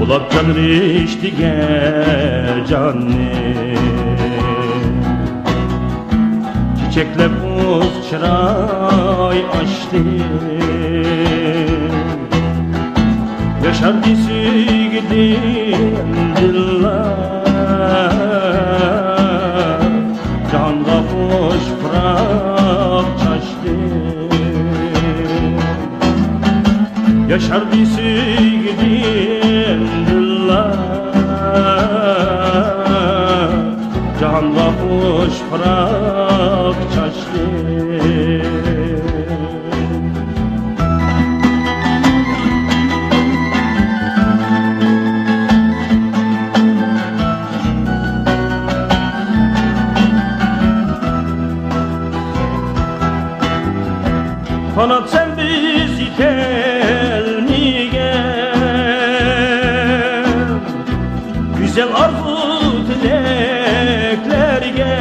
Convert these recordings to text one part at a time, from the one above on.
Ulakcan riştige canne çiçekle boz çıray açtı yaşar bizi gidin diller canla hoş bırak çaştı yaşar bizi gidin diller canla hoş bırak çaştı Kanat sen bizi telmigen güzel arzu dileklerge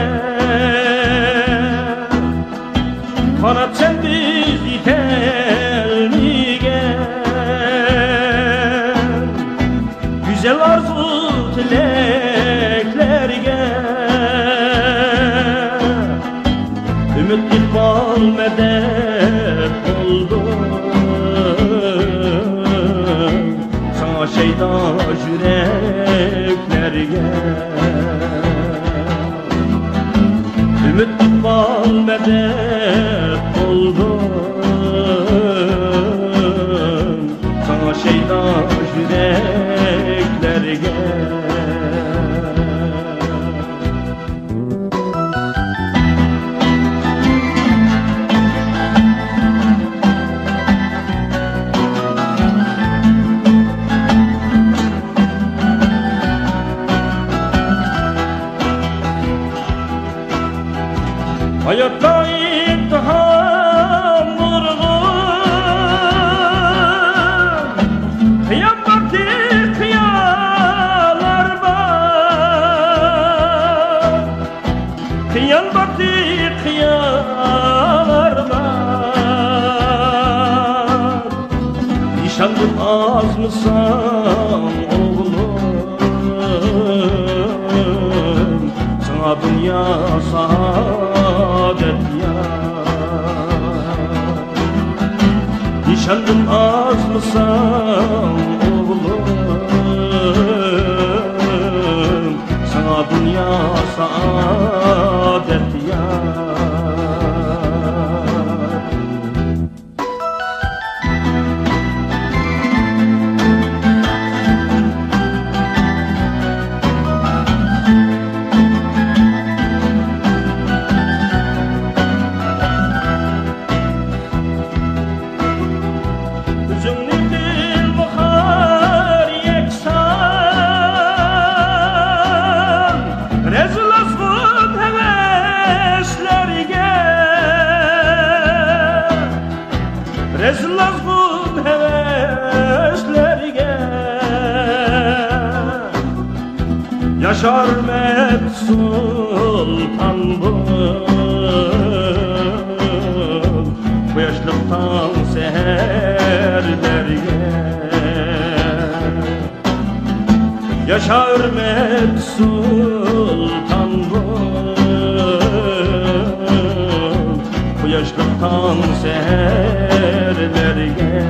Kanat sen bizi telmigen güzel arzu dileklerge ümit ikbal medet oldu sana şeyda yüreklerge ümit ikbal medet oldu sana şeyda yüreklerge Hayatta imtihan vurgun Kıyam vakti kıyalar var Kıyam vakti kıyalar var Nişandım az mısın oğlum Sana dünya saadet ya Nişandım az mısın oğlum Sana dünya saadet ya Rezil azgın heveslerge Yaşar Met Sultan bu yaşlıktan seherlerge Yaşar Met Sultan bu yaşlıktan seherlerge